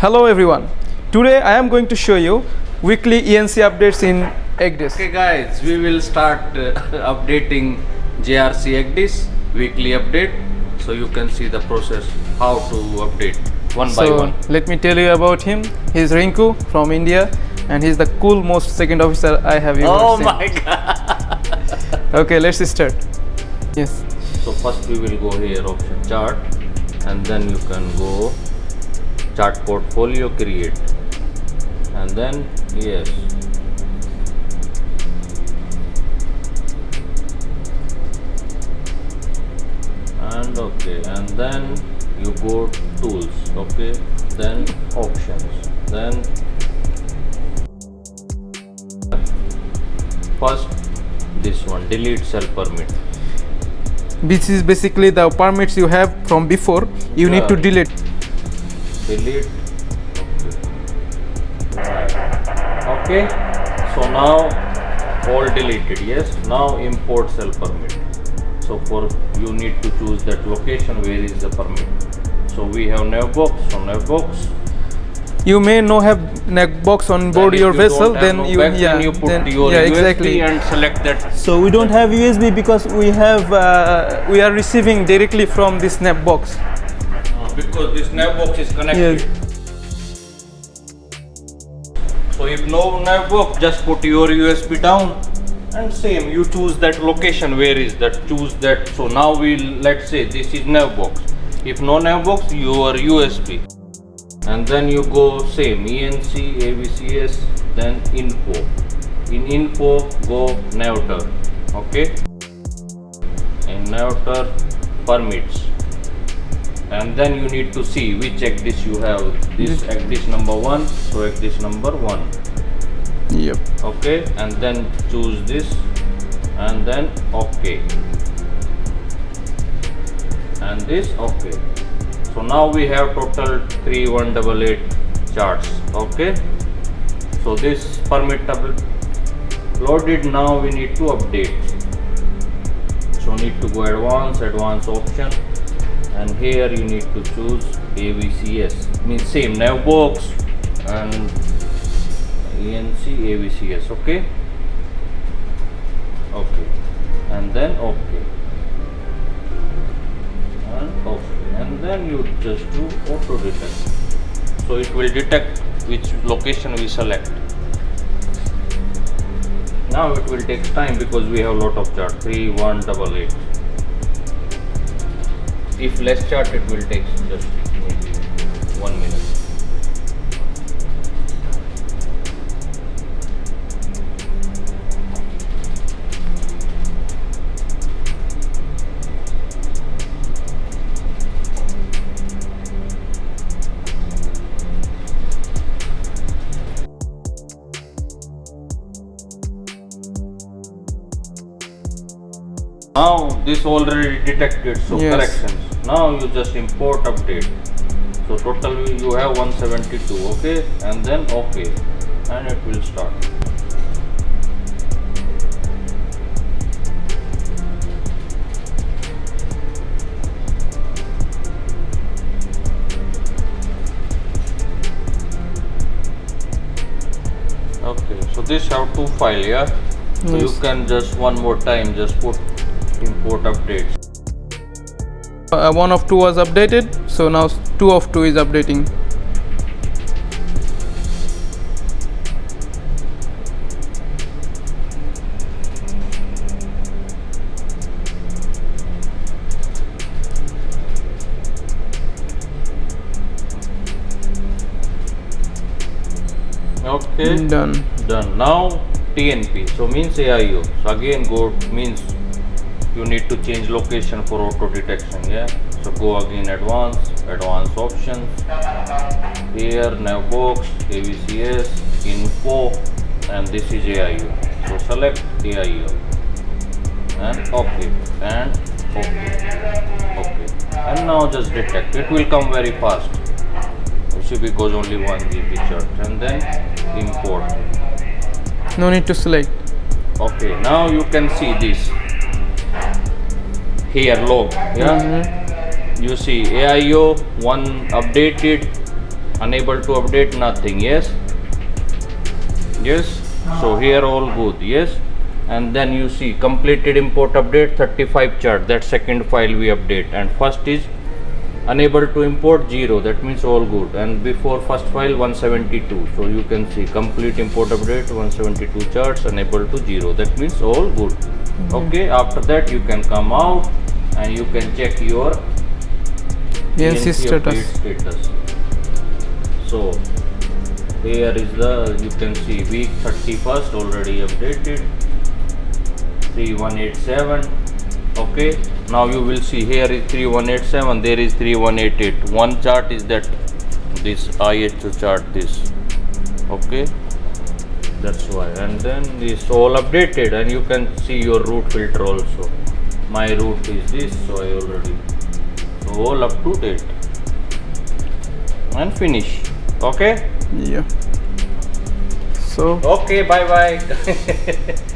Hello everyone. Today I am going to show you weekly ENC updates in ECDIS. Okay guys, we will start updating JRC ECDIS weekly update, so you can see the process how to update one by one. Let me tell you about him. He's Rinku from India and he's the cool most second officer I have ever seen. Oh my god. Okay, let's start. Yes. So first we will go here option chart, and then you can go chart portfolio create, and then yes, and okay, and then you go tools, okay, then options, then first this one, delete cell permit. This is basically the permits you have from before. You need to delete. Delete. Okay. So now all deleted. Yes. Now import cell permit. So for you need to choose that location where is the permit. So we have navbox. So navbox. You may not have NACBox on board your vessel, then you put your USB exactly and select that. So we don't have USB because we are receiving directly from this NACBox. Because this navbox is connected. Yes. So if no navbox, just put your USB down and same you choose that location where is that, choose that. So now let's say this is navbox. If no navbox, your USB, and then you go same ENC AVCS, then info. In info go navter. Okay, in navter permits, and then you need to see which ECDIS you have. This ECDIS number 1, so ECDIS number 1. Yep. Okay, and then choose this, and then okay, and this okay. So now we have total 3188 charts. Okay, so this permit loaded. Now we need to update. So need to go advanced option, and here you need to choose AVCS, means same navbox and ENC AVCS. Okay, okay, and then okay, and okay, and then you just do auto detect. So it will detect which location we select. Now it will take time because we have lot of chart, 3188. If less chart, it will take just maybe 1 minute. Now this already detected, so Yes. corrections. Now you just import update. So total you have 172, okay, and then okay, and it will start. Okay, so this have two file, yeah. So you Yes. can just one more time just put import updates. 1 of 2 was updated, so now 2 of 2 is updating. Okay, Done. done. Now TNP, so means AIO. So again go means you need to change location for auto detection. Yeah, so go again advanced options, here navbox, AVCS, info, and this is AIO. So select AIO and okay, and okay, and now just detect. It will come very fast. You see, because only 1 GB chart, and then import. No need to select. Okay, now you can see this here log. Yeah, you see AIO 1 updated, unable to update, nothing. Yes, yes. So here all good. Yes, and then you see completed import update 35 chart, that second file we update, and first is unable to import 0, that means all good, and before first file 172. So you can see complete import update 172 charts, unable to 0, that means all good. Okay, after that you can come out and you can check your ENC ENC update status. status. So here is the, you can see week 31st already updated 3187. Okay, now you will see here is 3187, there is 3188. One chart is that this IHO chart, this. Okay, that's why. And then this all updated, and you can see your route filter also. My route is this, so I already, so all up to date and finish. Okay, Yeah. So okay, bye bye.